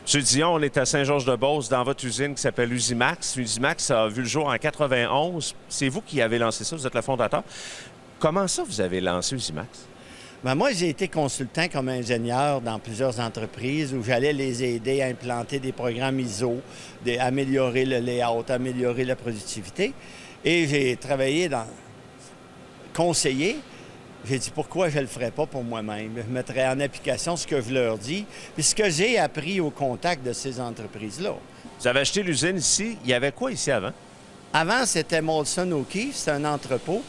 Monsieur Dion, on est à Saint-Georges-de-Beauce dans votre usine qui s'appelle Usimax. Usimax a vu le jour en 91. C'est vous qui avez lancé ça, vous êtes le fondateur. Comment ça vous avez lancé Usimax? Bien, moi, j'ai été consultant comme ingénieur dans plusieurs entreprises où j'allais les aider à implanter des programmes ISO, améliorer le layout, améliorer la productivité. Et j'ai travaillé dans conseiller. J'ai dit pourquoi je ne le ferais pas pour moi-même. Je mettrais en application ce que je leur dis, puis ce que j'ai appris au contact de ces entreprises-là. Vous avez acheté l'usine ici. Il y avait quoi ici avant? Avant, c'était Molson O'Keeffe, c'était un entrepôt.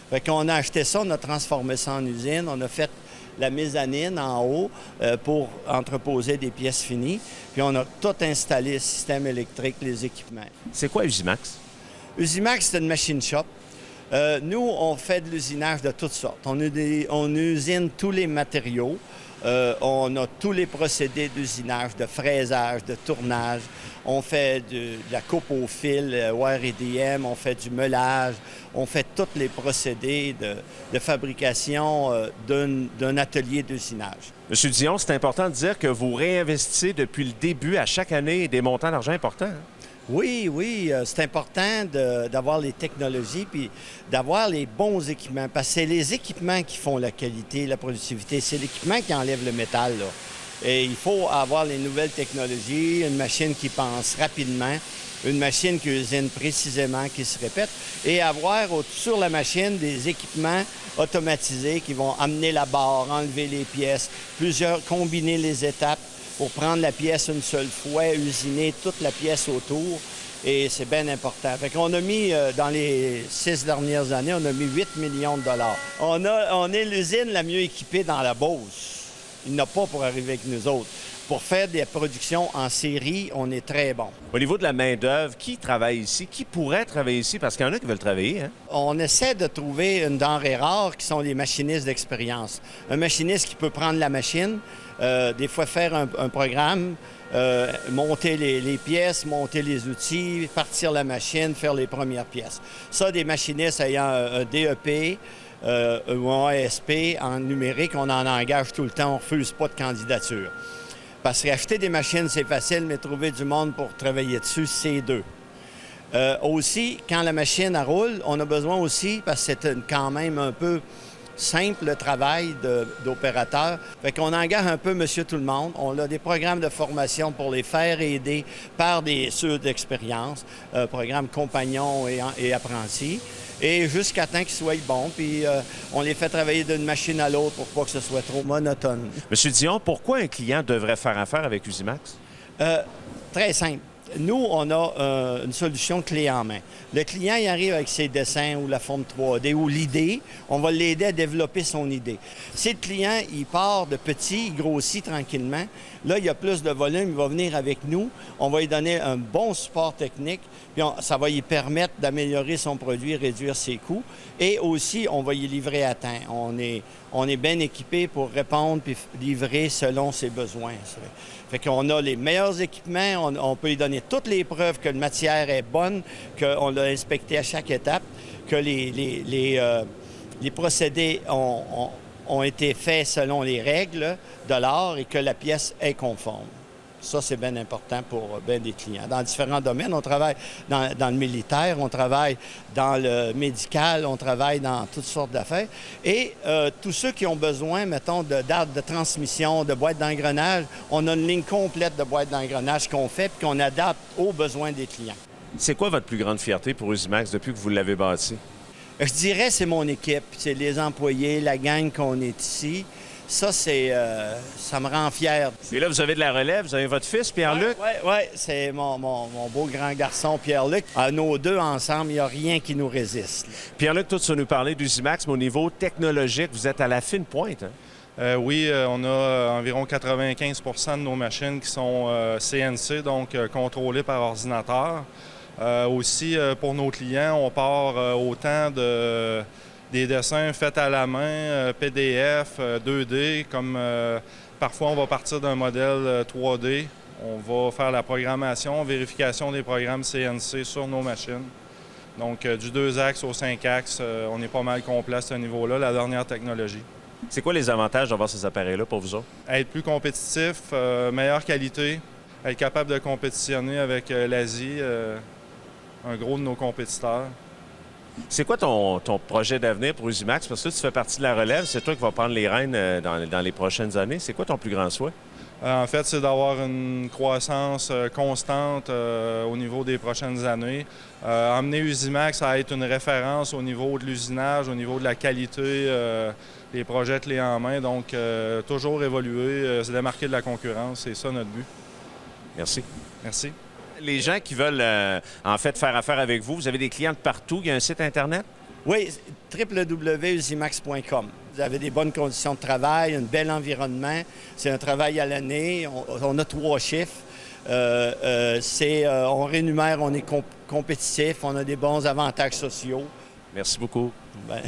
Fait qu'on a acheté ça, on a transformé ça en usine, on a fait la mezzanine en haut pour entreposer des pièces finies, puis on a tout installé, le système électrique, les équipements. C'est quoi Usimax? Usimax, c'est une machine shop. Nous, on fait de l'usinage de toutes sortes. On usine tous les matériaux. On a tous les procédés d'usinage, de fraisage, de tournage. On fait de la coupe au fil, wire EDM, on fait du meulage. On fait tous les procédés de fabrication d'un atelier d'usinage. Monsieur Dion, c'est important de dire que vous réinvestissez depuis le début à chaque année des montants d'argent importants. Hein? Oui, c'est important d'avoir les technologies puis d'avoir les bons équipements parce que c'est les équipements qui font la qualité, la productivité. C'est l'équipement qui enlève le métal, là. Et il faut avoir les nouvelles technologies, une machine qui pense rapidement, une machine qui usine précisément, qui se répète, et avoir sur la machine des équipements automatisés qui vont amener la barre, enlever les pièces, combiner les étapes pour prendre la pièce une seule fois, usiner toute la pièce autour. Et c'est bien important. Fait qu'on a mis, dans les 6 dernières années, on a mis 8 millions de dollars. On est l'usine la mieux équipée dans la Beauce. Il n'y en a pas pour arriver avec nous autres. Pour faire des productions en série, on est très bon. Au niveau de la main-d'œuvre, qui travaille ici? Qui pourrait travailler ici? Parce qu'il y en a qui veulent travailler, hein? On essaie de trouver une denrée rare qui sont les machinistes d'expérience. Un machiniste qui peut prendre la machine, des fois faire un programme, monter les pièces, monter les outils, partir la machine, faire les premières pièces. Ça, des machinistes ayant un DEP ou un ASP en numérique, on en engage tout le temps, on ne refuse pas de candidature. Parce qu'acheter des machines, c'est facile, mais trouver du monde pour travailler dessus, c'est dur. Aussi, quand la machine elle roule, on a besoin aussi, parce que c'est quand même un peu simple le travail d'opérateur. Fait qu'on engage un peu monsieur tout le monde. On a des programmes de formation pour les faire aider par ceux d'expérience, programmes compagnons et apprentis. Et jusqu'à temps qu'ils soient bons, puis on les fait travailler d'une machine à l'autre pour pas que ce soit trop monotone. Monsieur Dion, pourquoi un client devrait faire affaire avec Usimax? Très simple. Nous, on a une solution clé en main. Le client, il arrive avec ses dessins ou la forme 3D ou l'idée. On va l'aider à développer son idée. Si le client, il part de petit, il grossit tranquillement, là, il y a plus de volume, il va venir avec nous. On va lui donner un bon support technique, puis ça va lui permettre d'améliorer son produit, réduire ses coûts. Et aussi, on va y livrer à temps. On est bien équipé pour répondre puis livrer selon ses besoins. Fait qu'on a les meilleurs équipements, on peut lui donner toutes les preuves que la matière est bonne, qu'on l'a inspecté à chaque étape, que les procédés ont été faits selon les règles de l'art et que la pièce est conforme. Ça, c'est bien important pour bien des clients. Dans différents domaines, on travaille dans le militaire, on travaille dans le médical, on travaille dans toutes sortes d'affaires. Et tous ceux qui ont besoin, mettons, d'arbre de transmission, de boîtes d'engrenage, on a une ligne complète de boîtes d'engrenage qu'on fait et qu'on adapte aux besoins des clients. C'est quoi votre plus grande fierté pour Usimax depuis que vous l'avez bâti? Je dirais c'est mon équipe, c'est les employés, la gang qu'on est ici. Ça, ça me rend fier. Et là, vous avez de la relève, vous avez votre fils, Pierre-Luc? Oui, c'est mon beau grand garçon, Pierre-Luc. À nos deux ensemble, il n'y a rien qui nous résiste. Pierre-Luc, toi, tu vas nous parler d'Usimax, mais au niveau technologique, vous êtes à la fine pointe, hein? Oui, on a environ 95 de nos machines qui sont CNC, donc contrôlées par ordinateur. Aussi, pour nos clients, on part autant des dessins faits à la main, PDF, 2D, comme parfois on va partir d'un modèle 3D. On va faire la programmation, vérification des programmes CNC sur nos machines. Donc du 2 axes au 5 axes, on est pas mal complet à ce niveau-là, la dernière technologie. C'est quoi les avantages d'avoir ces appareils-là pour vous autres? Être plus compétitif, meilleure qualité, être capable de compétitionner avec l'Asie, un gros de nos compétiteurs. C'est quoi ton projet d'avenir pour Usimax? Parce que tu fais partie de la relève. C'est toi qui vas prendre les rênes dans les prochaines années. C'est quoi ton plus grand souhait? En fait, c'est d'avoir une croissance constante au niveau des prochaines années. Emmener Usimax à être une référence au niveau de l'usinage, au niveau de la qualité des projets clés en main. Donc, toujours évoluer, se démarquer de la concurrence. C'est ça notre but. Merci. Merci. Les gens qui veulent en fait faire affaire avec vous, vous avez des clients de partout. Il y a un site Internet? Oui, www.usimax.com. Vous avez des bonnes conditions de travail, un bel environnement. C'est un travail à l'année. On a 3 chiffres. On rémunère, on est compétitif, on a des bons avantages sociaux. Merci beaucoup. Ben,